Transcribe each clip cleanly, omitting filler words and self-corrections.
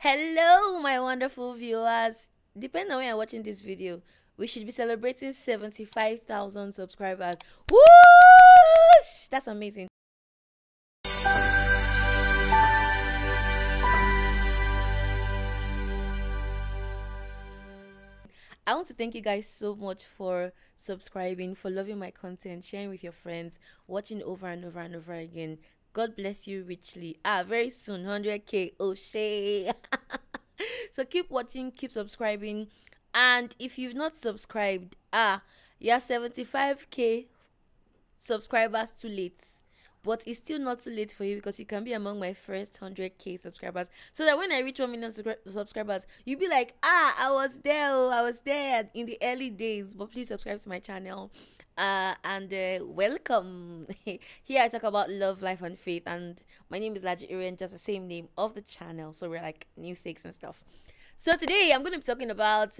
Hello, my wonderful viewers. Depending on when you're watching this video, we should be celebrating 75,000 subscribers. Whoosh! That's amazing. I want to thank you guys so much for subscribing, for loving my content, sharing with your friends, watching over and over and over again. God bless you richly. Very soon, 100K. Oh, shay. So keep watching, keep subscribing. And if you've not subscribed, you're 75K subscribers too late. But it's still not too late for you because you can be among my first 100K subscribers. So that when I reach 1 million subscribers, you'll be like, I was there, I was there in the early days. But please subscribe to my channel. And welcome. Here I talk about love, life, and faith. And my name is Laji Iren, just the same name of the channel. So we're like namesakes and stuff. So today I'm going to be talking about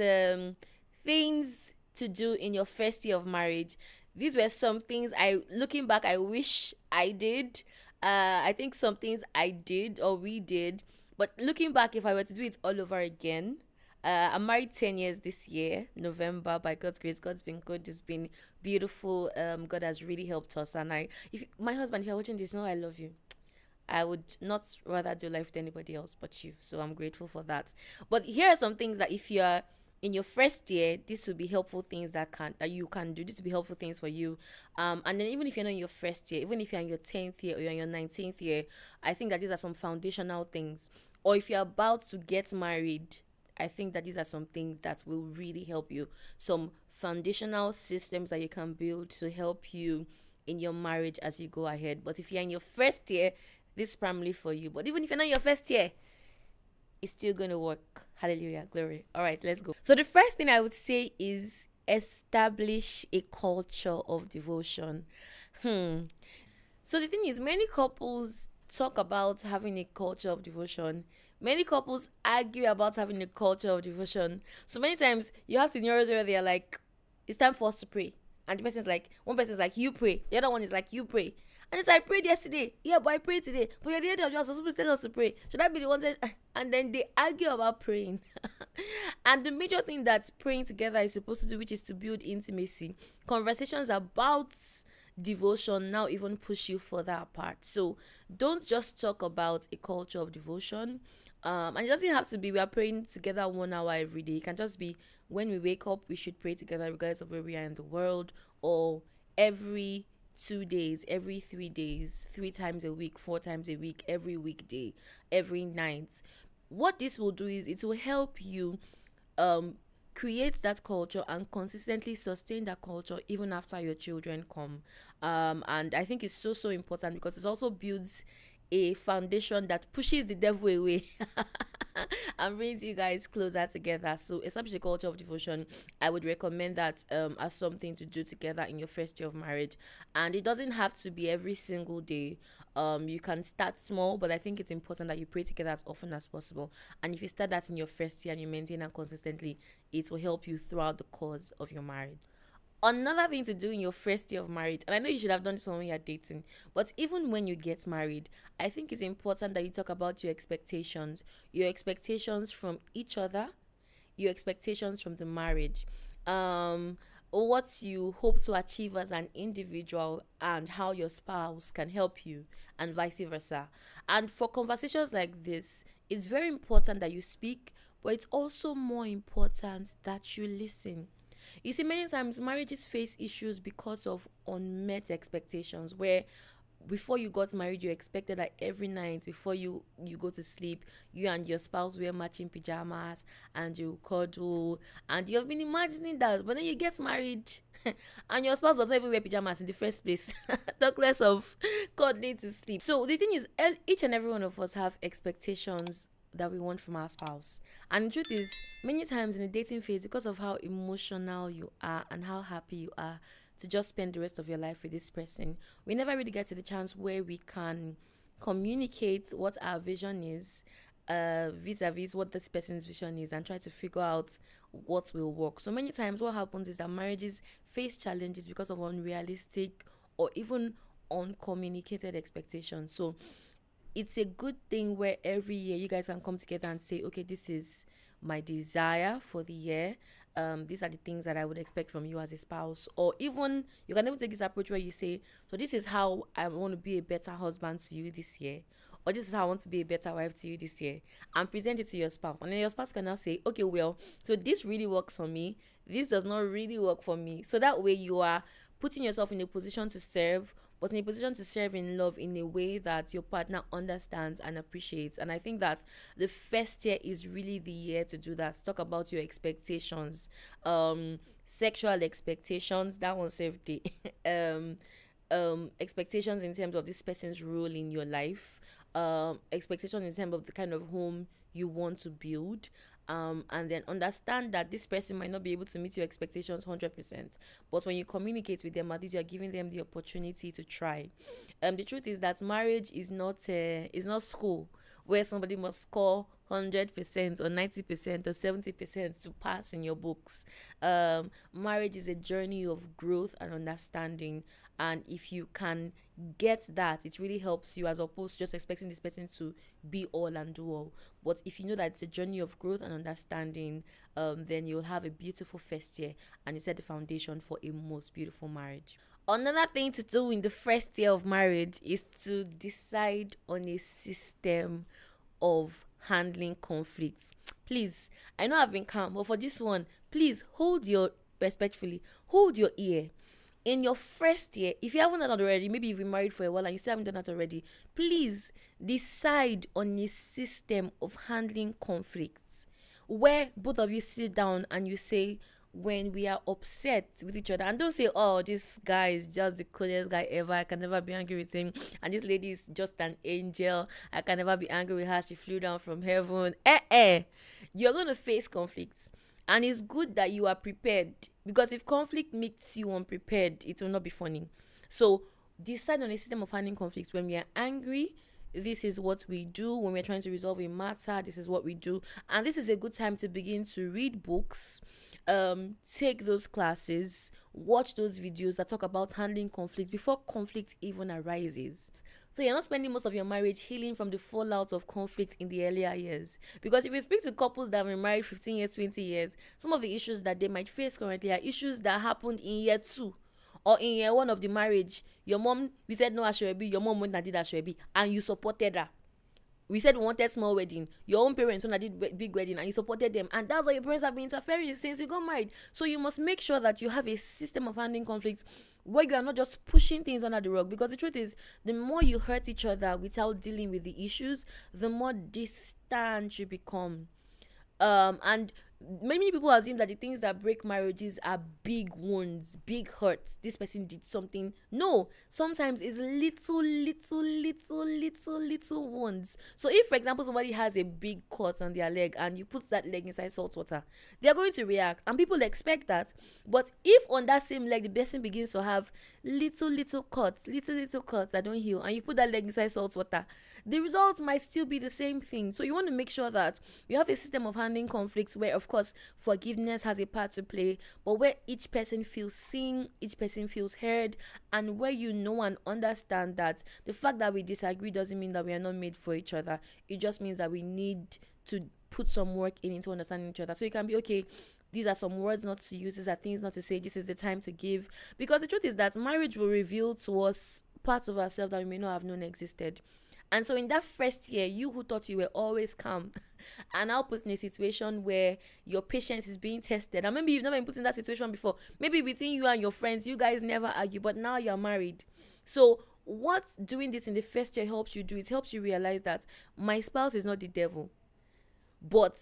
things to do in your first year of marriage. These were some things looking back, I wish I did. I think some things I did or we did, but looking back, if I were to do it all over again, I'm married 10 years this year, November, by God's grace. God's been good. It's been beautiful. God has really helped us. And my husband, if you're watching this, know I love you. I would not rather do life with anybody else but you. So I'm grateful for that. But here are some things that if you're in your first year, this will be helpful things that you can do. This will be helpful things for you. And then even if you're not in your first year, even if you're in your 10th year or you're in your 19th year, I think that these are some foundational things. Or if you're about to get married, I think that these are some things that will really help you. Some foundational systems that you can build to help you in your marriage as you go ahead. But if you're in your first year, this is primarily for you. But even if you're not in your first year, it's still going to work. Hallelujah. Glory. All right, let's go. So the first thing I would say is establish a culture of devotion. So the thing is, many couples talk about having a culture of devotion. Many couples argue about having a culture of devotion. So many times you have scenarios where they're like, it's time for us to pray. And the person's like, one person's like, you pray. The other one is like, you pray. And it's like, I prayed yesterday. Yeah, but I prayed today. But you're the end of the supposed to tell us to pray. Should I be the one that... And then they argue about praying. And the major thing that praying together is supposed to do, which is to build intimacy. Conversations about devotion now even push you further apart. So don't just talk about a culture of devotion. And it doesn't have to be we are praying together 1 hour every day. It can just be when we wake up, we should pray together regardless of where we are in the world, or every 2 days, every 3 days, 3 times a week, 4 times a week, every weekday, every night. What this will do is it will help you create that culture and consistently sustain that culture even after your children come. And I think it's so important because it also builds a foundation that pushes the devil away and brings you guys closer together. So establish a culture of devotion. I would recommend that as something to do together in your first year of marriage. And it doesn't have to be every single day. You can start small, but I think it's important that you pray together as often as possible. And if you start that in your first year and you maintain that consistently, it will help you throughout the course of your marriage. Another thing to do in your first year of marriage, and I know you should have done this when you're dating, but even when you get married, I think it's important that you talk about your expectations from each other, your expectations from the marriage, what you hope to achieve as an individual, and how your spouse can help you, and vice versa. And for conversations like this, it's very important that you speak, but it's also more important that you listen. You see, many times marriages face issues because of unmet expectations, where before you got married, you expected that every night before you go to sleep, you and your spouse wear matching pajamas and you cuddle, and you've been imagining that. But then you get married and your spouse doesn't even wear pajamas in the first place. Talk less of cuddling to sleep. So the thing is, each and every one of us have expectations that we want from our spouse. And the truth is, many times in the dating phase, because of how emotional you are and how happy you are to just spend the rest of your life with this person, we never really get to the chance where we can communicate what our vision is vis-a-vis what this person's vision is, and try to figure out what will work. So many times what happens is that marriages face challenges because of unrealistic or even uncommunicated expectations. So it's a good thing where every year you guys can come together and say, okay, this is my desire for the year. These are the things that I would expect from you as a spouse. Or even you can even take this approach where you say, so this is how I want to be a better husband to you this year, or this is how I want to be a better wife to you this year, and present it to your spouse. And then your spouse can now say, okay, well, so this really works for me, this does not really work for me. So that way you are putting yourself in a position to serve, but in a position to serve in love in a way that your partner understands and appreciates. And I think that the first year is really the year to do that. Talk about your expectations, sexual expectations, that one saved the expectations in terms of this person's role in your life, expectations in terms of the kind of home you want to build, and then understand that this person might not be able to meet your expectations 100%, but when you communicate with them, at least you're giving them the opportunity to try. The truth is that marriage is not school where somebody must score 100% or 90% or 70% to pass in your books. Marriage is a journey of growth and understanding, and if you can get that, it really helps you, as opposed to just expecting this person to be all and do all. But if you know that it's a journey of growth and understanding, then you'll have a beautiful first year, and you set the foundation for a most beautiful marriage. Another thing to do in the first year of marriage is to decide on a system of handling conflicts. Please, I know I've been calm, but for this one, please hold your ear. In your first year, if you haven't done that already, maybe you've been married for a while and you still haven't done that already, please decide on a system of handling conflicts where both of you sit down and you say, when we are upset with each other, and don't say, oh, this guy is just the coolest guy ever, I can never be angry with him, and this lady is just an angel, I can never be angry with her, she flew down from heaven. You're going to face conflicts, and it's good that you are prepared, because if conflict makes you unprepared, it will not be funny. So decide on a system of handling conflicts. When we are angry, this is what we do. When we're trying to resolve a matter, this is what we do. And this is a good time to begin to read books, take those classes, watch those videos that talk about handling conflict before conflict even arises. So you're not spending most of your marriage healing from the fallout of conflict in the earlier years. Because if you speak to couples that have been married 15 years, 20 years, some of the issues that they might face currently are issues that happened in year 2 or in year 1 of the marriage. Your mom, we said no ashwebi, your mom went and did ashwebi, and you supported her. We said we wanted small wedding. Your own parents went and did big wedding, and you supported them. And that's why your parents have been interfering since you got married. So you must make sure that you have a system of handling conflicts where you are not just pushing things under the rug. Because the truth is, the more you hurt each other without dealing with the issues, the more distant you become. And many people assume that the things that break marriages are big wounds, big hurts. This person did something. No, sometimes it's little wounds. So if, for example, somebody has a big cut on their leg and you put that leg inside salt water, they're going to react, and people expect that. But if on that same leg the person begins to have little cuts that don't heal, and you put that leg inside salt water, the results might still be the same thing. So you want to make sure that you have a system of handling conflicts where, of course, forgiveness has a part to play, but where each person feels seen, each person feels heard, and where you know and understand that the fact that we disagree doesn't mean that we are not made for each other. It just means that we need to put some work into understanding each other. So you can be, okay, these are some words not to use, these are things not to say, this is the time to give. Because the truth is that marriage will reveal to us parts of ourselves that we may not have known existed. And so in that first year, you who thought you were always calm are now put in a situation where your patience is being tested. And maybe you've never been put in that situation before. Maybe between you and your friends, you guys never argue, but now you're married. So what doing this in the first year helps you do, it helps you realize that my spouse is not the devil. But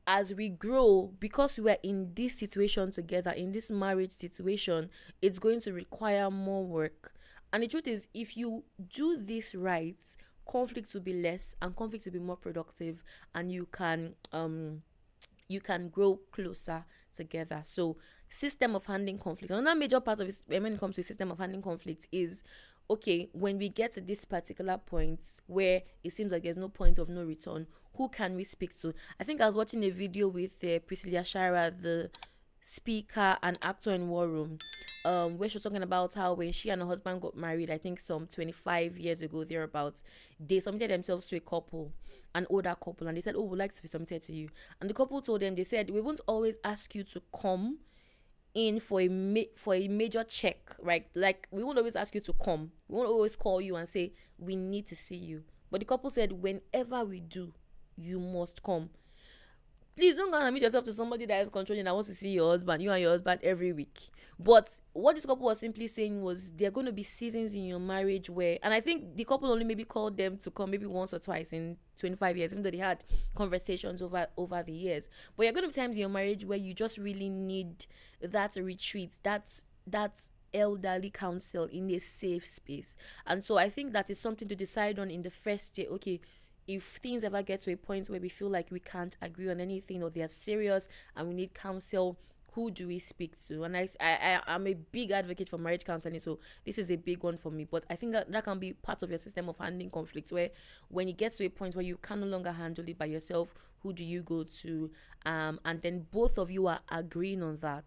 as we grow, because we are in this situation together, in this marriage situation, it's going to require more work. And the truth is, if you do this right, conflicts will be less and conflicts will be more productive, and you can grow closer together. So system of handling conflict, another major part of it when it comes to system of handling conflict is, okay, when we get to this particular point where it seems like there's no point of no return, who can we speak to? I think I was watching a video with Priscilla Shara, the speaker and actor in War Room. where she was talking about how when she and her husband got married, I think some 25 years ago thereabouts, they submitted themselves to a couple, an older couple, and they said, oh, we'd like to be submitted to you. And the couple told them, they said, we won't always ask you to come in for a major check, right? Like, we won't always ask you to come, we won't always call you and say we need to see you. But the couple said, whenever we do, you must come. Please don't go and admit yourself to somebody that is controlling that wants to see your husband, you and your husband, every week. But what this couple was simply saying was there are going to be seasons in your marriage where, and I think the couple only maybe called them to come maybe once or twice in 25 years, even though they had conversations over the years. But there are going to be times in your marriage where you just really need that retreat, that's elderly counsel in a safe space. And so I think that is something to decide on in the first year. Okay, if things ever get to a point where we feel like we can't agree on anything, or they are serious and we need counsel, who do we speak to? And I'm a big advocate for marriage counseling, so this is a big one for me. But I think that can be part of your system of handling conflicts, where when you get to a point where you can no longer handle it by yourself, who do you go to? And then both of you are agreeing on that.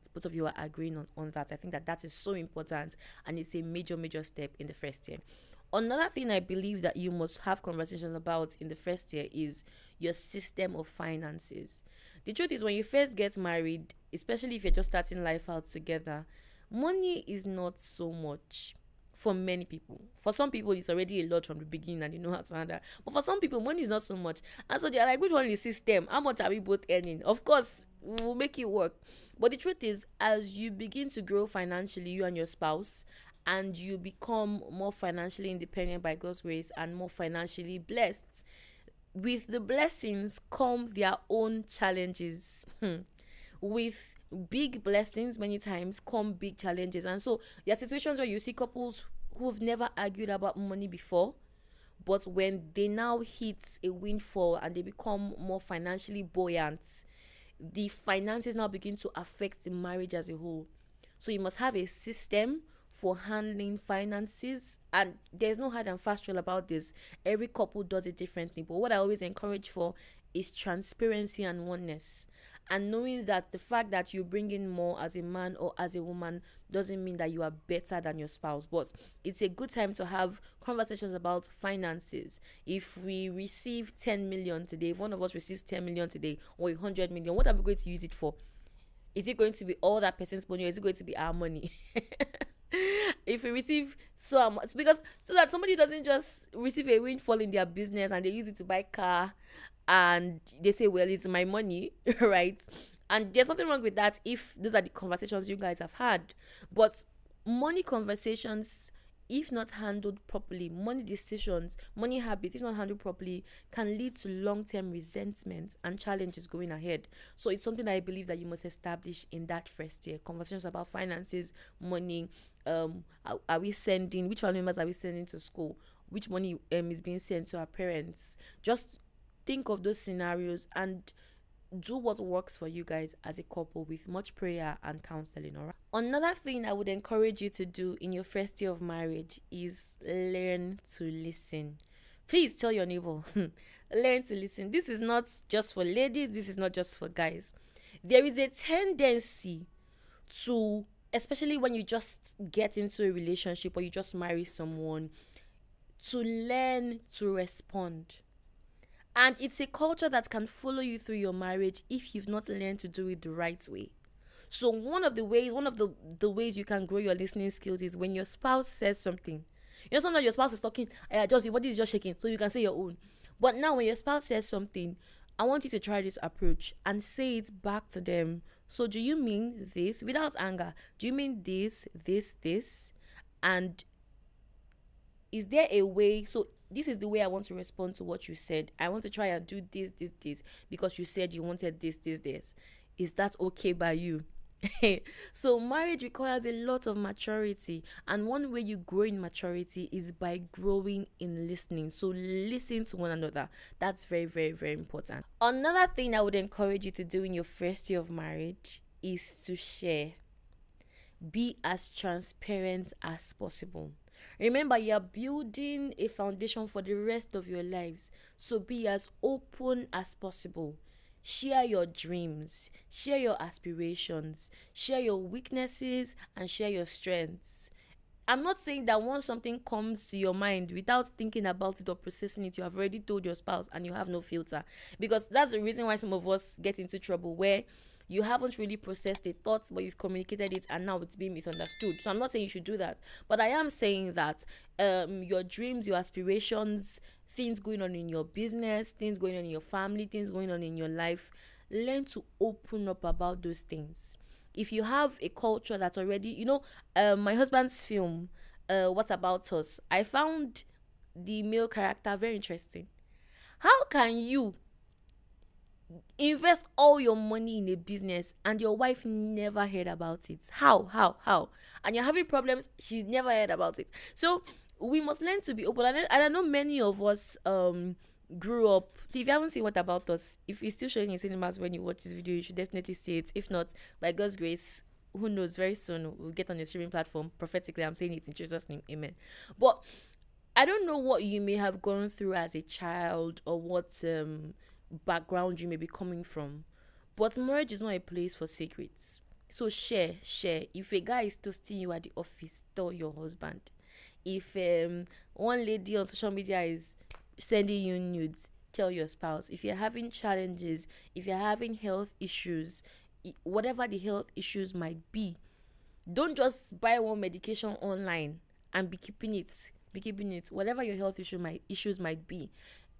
I think that is so important, and it's a major step in the first year. Another thing I believe that you must have conversations about in the first year is your system of finances. The truth is, when you first get married, especially if you're just starting life out together, money is not so much for many people. For some people, it's already a lot from the beginning and you know how to handle. But for some people, money is not so much. And so they're like, which one is the system? How much are we both earning? Of course, we'll make it work. But the truth is, as you begin to grow financially, you and your spouse, and you become more financially independent by God's grace and more financially blessed, with the blessings come their own challenges. With big blessings, many times come big challenges. And so there are situations where you see couples who've never argued about money before, but when they now hit a windfall and they become more financially buoyant, the finances now begin to affect the marriage as a whole. So you must have a system for handling finances, and there's no hard and fast rule about this. Every couple does it differently, but what I always encourage for is transparency and oneness, and knowing that the fact that you bring in more as a man or as a woman doesn't mean that you are better than your spouse. But it's a good time to have conversations about finances. If we receive 10 million today, if one of us receives 10 million today, or 100 million, what are we going to use it for? Is it going to be all that person's money, or is it going to be our money? If we receive so much, because so that somebody doesn't just receive a windfall in their business and they use it to buy car and they say, well, it's my money, right? And there's nothing wrong with that if those are the conversations you guys have had. But money conversations, if not handled properly, money decisions, money habits, if not handled properly, can lead to long-term resentment and challenges going ahead. So it's something that I believe that you must establish in that first year. Conversations about finances, money. Are we sending, which family members are we sending to school? Which money is being sent to our parents? Just think of those scenarios and do what works for you guys as a couple with much prayer and counseling. All right. Another thing I would encourage you to do in your first year of marriage is learn to listen. Please tell your neighbor, learn to listen. This is not just for ladies. This is not just for guys. There is a tendency to, especially when you just get into a relationship or you just marry someone, to learn to respond. And it's a culture that can follow you through your marriage if you've not learned to do it the right way. So one of the ways you can grow your listening skills is when your spouse says something. You know, sometimes your spouse is talking, just your body is just shaking, so you can say your own. But now when your spouse says something, I want you to try this approach and say it back to them. So do you mean this? Without anger. Do you mean this? And is there a way? So this is the way I want to respond to what you said. I want to try and do this, because you said you wanted this. Is that okay by you? So marriage requires a lot of maturity, and one way you grow in maturity is by growing in listening. So listen to one another. That's very, very, very important. Another thing I would encourage you to do in your first year of marriage is to share. Be as transparent as possible. Remember, you're building a foundation for the rest of your lives, so be as open as possible. Share your dreams, share your aspirations, share your weaknesses, and share your strengths. I'm not saying that once something comes to your mind without thinking about it or processing it, you have already told your spouse and you have no filter. Because that's the reason why some of us get into trouble, where you haven't really processed the thoughts, but you've communicated it and now it's being misunderstood. So I'm not saying you should do that. But I am saying that your dreams, your aspirations, things going on in your business, things going on in your family, things going on in your life, learn to open up about those things. If you have a culture that's already, my husband's film, What About Us, I found the male character very interesting. How can you invest all your money in a business and your wife never heard about it? How? And you're having problems, she's never heard about it. So we must learn to be open. And I know many of us grew up. If you haven't seen What About Us, if it's still showing in cinemas when you watch this video, you should definitely see it. If not, by God's grace, who knows, very soon we'll get on a streaming platform. Prophetically, I'm saying it in Jesus' name, amen. But I don't know what you may have gone through as a child, or what background you may be coming from, but marriage is not a place for secrets. So share. If a guy is toasting you at the office, tell your husband. If one lady on social media is sending you nudes, tell your spouse. If you're having challenges, if you're having health issues, whatever the health issues might be, don't just buy one medication online and be keeping it. Whatever your health issues might be,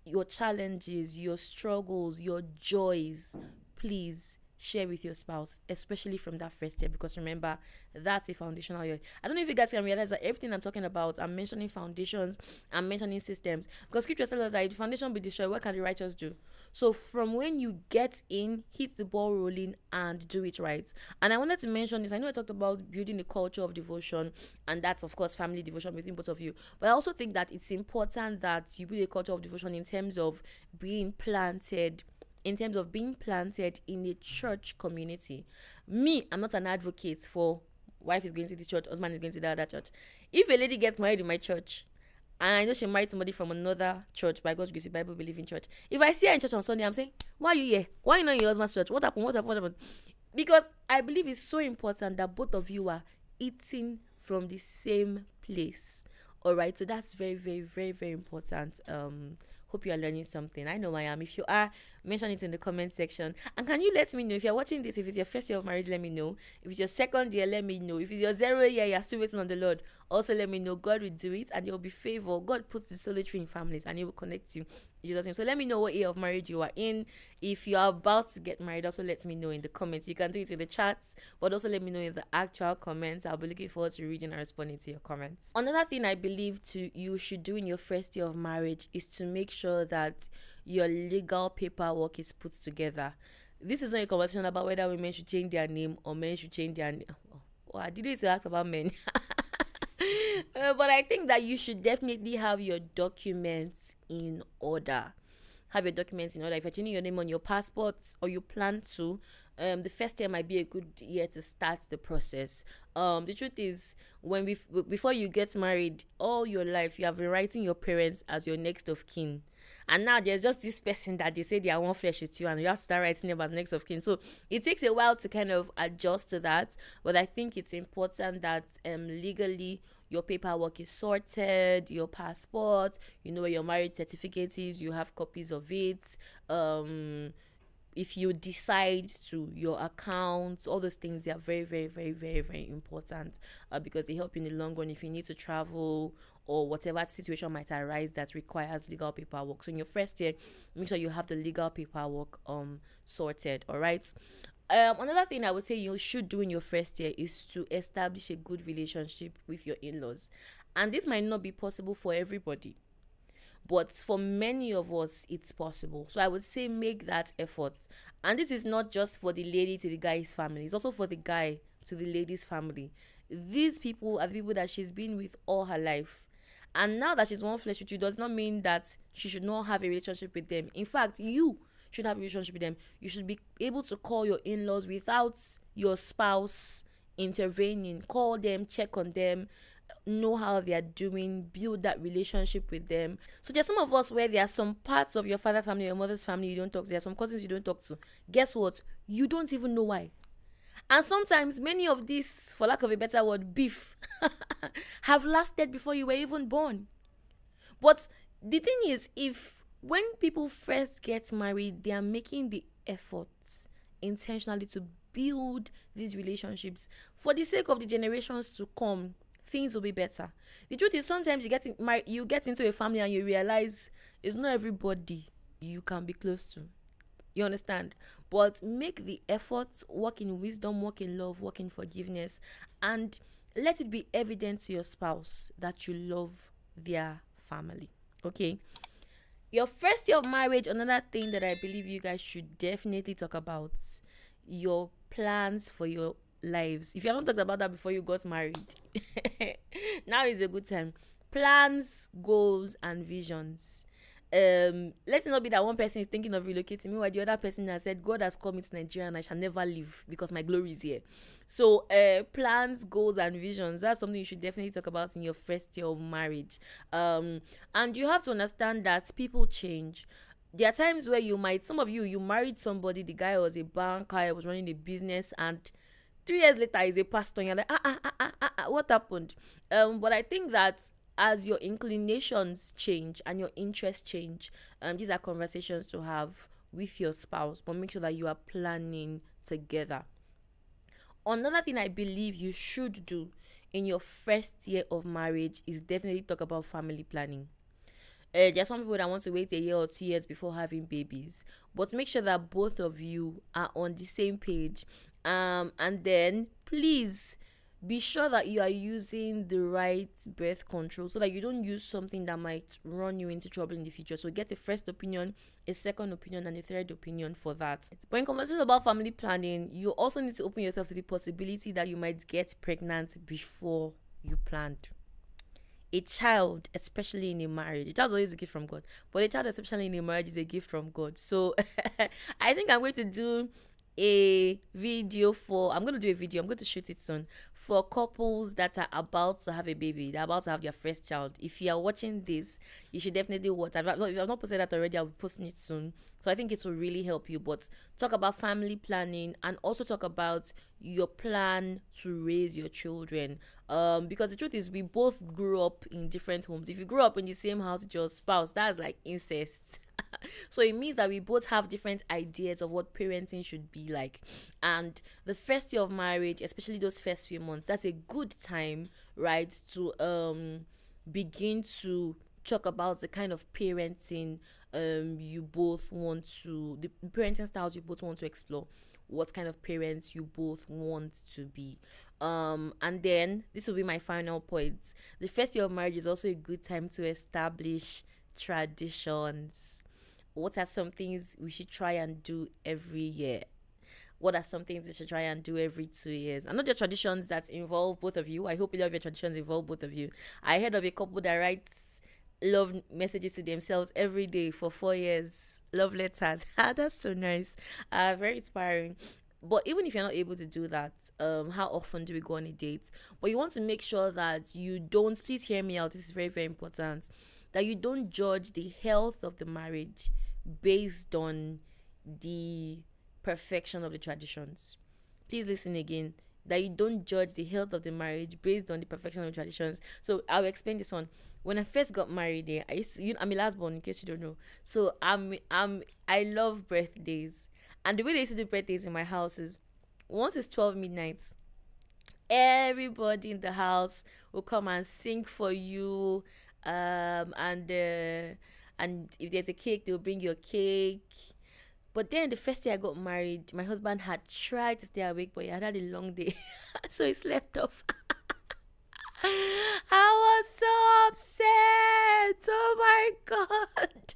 your challenges, your struggles, your joys, please share with your spouse, especially from that first year, because remember, that's a foundational year. I don't know if you guys can realize that everything I'm talking about, I'm mentioning foundations, I'm mentioning systems, because scripture tells us that if the foundation be destroyed, what can the righteous do? So from when you get in, hit the ball rolling and do it right. And I wanted to mention this. I know I talked about building a culture of devotion, and that's of course family devotion between both of you, but I also think that it's important that you build a culture of devotion in terms of being planted in a church community. Me, I'm not an advocate for wife is going to this church, husband is going to the other church. If a lady gets married in my church, and I know she married somebody from another church, by God's grace, Bible believing church, if I see her in church on Sunday, I'm saying, why are you here? Why are you not in your husband's church? What happened? Because I believe it's so important that both of you are eating from the same place. All right, so that's very, very, very, very important. Hope you are learning something. I know I am. If you are, mention it in the comment section. And can you let me know if you're watching this? If it's your first year of marriage, let me know. If it's your second year, let me know. If it's your 0 year, you're still waiting on the Lord, also let me know. God will do it, and there will be favor. God puts the solitary in families, and He will connect you in Jesus' name. So let me know what year of marriage you are in. If you are about to get married, also let me know in the comments. You can do it in the chats, but also let me know in the actual comments. I'll be looking forward to reading and responding to your comments. Another thing I believe you should do in your first year of marriage is to make sure that your legal paperwork is put together. This is not a conversation about whether women should change their name or men should change their name. Oh, I didn't ask about men. But I think that you should definitely have your documents in order. Have your documents in order. If you're changing your name on your passports, or you plan to, the first year might be a good year to start the process. The truth is, before you get married, all your life you have been writing your parents as your next of kin. And now there's just this person that they say they are one flesh with you, and you have to start writing them as next of kin. So it takes a while to kind of adjust to that. But I think it's important that legally your paperwork is sorted, your passport, you know where your marriage certificate is, you have copies of it. If you decide to, your accounts, all those things, they are very, very, very, very, very important, because they help you in the long run if you need to travel or whatever situation might arise that requires legal paperwork. So in your first year, make sure you have the legal paperwork sorted. All right. Another thing I would say you should do in your first year is to establish a good relationship with your in-laws. And this might not be possible for everybody, but for many of us, it's possible. So I would say make that effort. And this is not just for the lady to the guy's family. It's also for the guy to the lady's family. These people are the people that she's been with all her life. And now that she's one flesh with you does not mean that she should not have a relationship with them. In fact, you should have a relationship with them. You should be able to call your in-laws without your spouse intervening. Call them, check on them. know how they are doing, build that relationship with them. So there's some of us where there are some parts of your father's family, your mother's family you don't talk to. There are some cousins you don't talk to. Guess what? You don't even know why. And sometimes many of these, for lack of a better word, beef have lasted before you were even born. But the thing is, if when people first get married, they are making the efforts intentionally to build these relationships for the sake of the generations to come, things will be better. The truth is, sometimes you get into a family and you realize it's not everybody you can be close to. You understand? But make the efforts, work in wisdom, work in love, work in forgiveness, and let it be evident to your spouse that you love their family. Okay? Your first year of marriage, another thing that I believe you guys should definitely talk about, your plans for your lives. If you haven't talked about that before you got married, now is a good time. Plans, goals, and visions. Let it not be that one person is thinking of relocating me while the other person has said, God has called me to Nigeria and I shall never leave because my glory is here. So plans, goals, and visions, that's something you should definitely talk about in your first year of marriage. And you have to understand that people change. There are times where some of you married somebody, the guy was a banker, was running a business, and 3 years later he's a pastor, and you're like, what happened? But I think that as your inclinations change and your interests change, these are conversations to have with your spouse, but make sure that you are planning together. Another thing I believe you should do in your first year of marriage is definitely talk about family planning. There are some people that want to wait a year or 2 years before having babies, but make sure that both of you are on the same page. And then please be sure that you are using the right birth control so that you don't use something that might run you into trouble in the future. So get a first opinion, a second opinion, and a third opinion for that. But in conversations about family planning, you also need to open yourself to the possibility that you might get pregnant before you planned. A child, especially in a marriage, a child is always a gift from God, but a child, especially in a marriage, is a gift from God. So I think I'm going to do a video I'm going to shoot it soon, for couples that are about to have a baby, they're about to have their first child. If you are watching this, you should definitely watch. If I've not posted that already, I'll be posting it soon. So I think it will really help you. But talk about family planning and also talk about your plan to raise your children. Because the truth is, we both grew up in different homes. If you grew up in the same house with your spouse, that's like incest. So it means that we both have different ideas of what parenting should be like. And the first year of marriage, especially those first few months, that's a good time, right, to begin to talk about the kind of parenting you both want to, the parenting styles you both want to explore, what kind of parents you both want to be. And then this will be my final point. The first year of marriage is also a good time to establish traditions. What are some things we should try and do every year? What are some things we should try and do every 2 years? And not just traditions that involve both of you. I hope a lot of your traditions involve both of you. I heard of a couple that writes love messages to themselves every day for 4 years. Love letters. That's so nice. Very inspiring. But even if you're not able to do that, how often do we go on a date? But you want to make sure that you don't, please hear me out, this is very, very important, that you don't judge the health of the marriage based on the perfection of the traditions. Please listen again. That you don't judge the health of the marriage based on the perfection of the traditions. So I'll explain this one. When I first got married, I'm a last born, in case you don't know. So I love birthdays. And the way they used to do birthdays in my house is, once it's 12 midnight, everybody in the house will come and sing for you. And if there's a cake, they'll bring you a cake. But then the first day I got married, my husband had tried to stay awake, but he had a long day. So he slept off. I was so upset. Oh my God.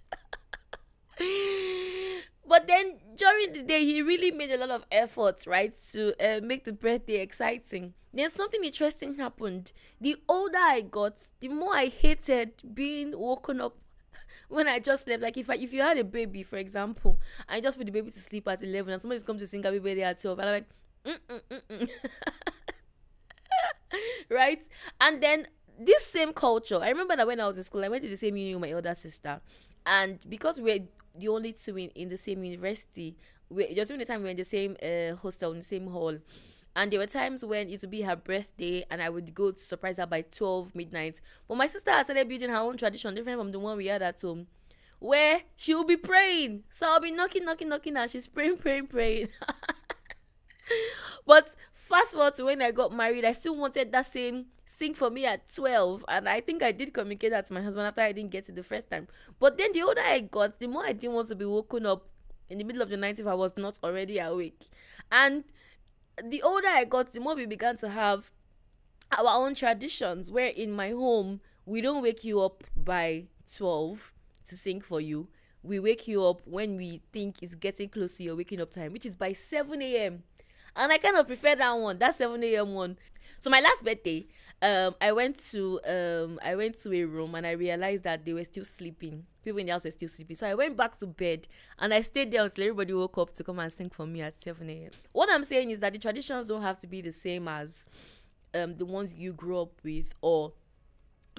But then during the day, he really made a lot of efforts, right, to make the birthday exciting. Then something interesting happened. The older I got, the more I hated being woken up when I just slept. Like if you had a baby, for example, and you just put the baby to sleep at 11 and somebody's come to sing happy birthday at 12, and I'm like, right? And then this same culture, I remember that when I was in school, I went to the same uni with my older sister, and because we're the only two in the same university, we just during the time we were in the same hostel, in the same hall. And there were times when it would be her birthday and I would go to surprise her by 12 midnight. But my sister had started building her own tradition, different from the one we had at home, where she will be praying. So I'll be knocking, knocking, knocking, and she's praying, praying, praying. But fast forward to when I got married, I still wanted that same sing for me at 12. And I think I did communicate that to my husband after I didn't get it the first time. But then the older I got, the more I didn't want to be woken up in the middle of the night if I was not already awake. And the older I got, the more we began to have our own traditions, where in my home, we don't wake you up by 12 to sing for you. We wake you up when we think it's getting close to your waking up time, which is by 7 a.m. And I kind of prefer that one, that 7 a.m. one. So my last birthday, I went to a room and I realized that they were still sleeping. People in the house were still sleeping. So I went back to bed and I stayed there until everybody woke up to come and sing for me at 7 a.m. What I'm saying is that the traditions don't have to be the same as the ones you grew up with or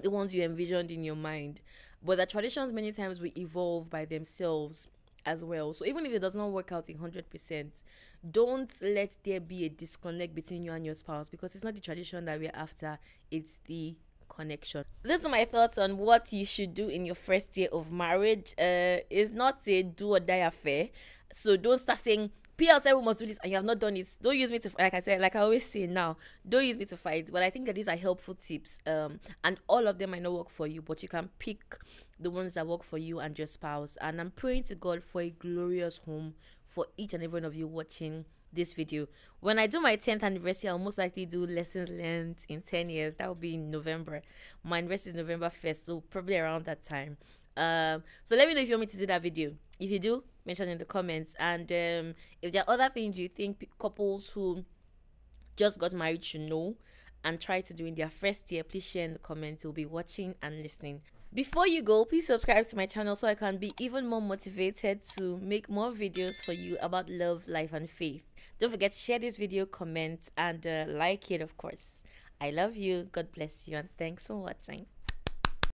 the ones you envisioned in your mind. But the traditions many times will evolve by themselves as well. So even if it does not work out 100%, don't let there be a disconnect between you and your spouse, because it's not the tradition that we're after, it's the connection. Those are my thoughts on what you should do in your first year of marriage. It's not a do or die affair. So don't start saying PL said we must do this and you have not done it. Don't use me to, like I said, like I always say now, don't use me to fight. But I think that these are helpful tips. And all of them might not work for you, but you can pick the ones that work for you and your spouse. And I'm praying to God for a glorious home for each and every one of you watching this video. When I do my 10th anniversary, I'll most likely do lessons learned in 10 years. That will be in November. My anniversary is November 1st, so probably around that time. So let me know if you want me to do that video. If you do, mention in the comments. And if there are other things you think couples who just got married should know and try to do in their first year, please share in the comments. We'll be watching and listening. Before you go, please subscribe to my channel so I can be even more motivated to make more videos for you about love, life, and faith. Don't forget to share this video, comment, and like it, of course. I love you. God bless you, and thanks for watching.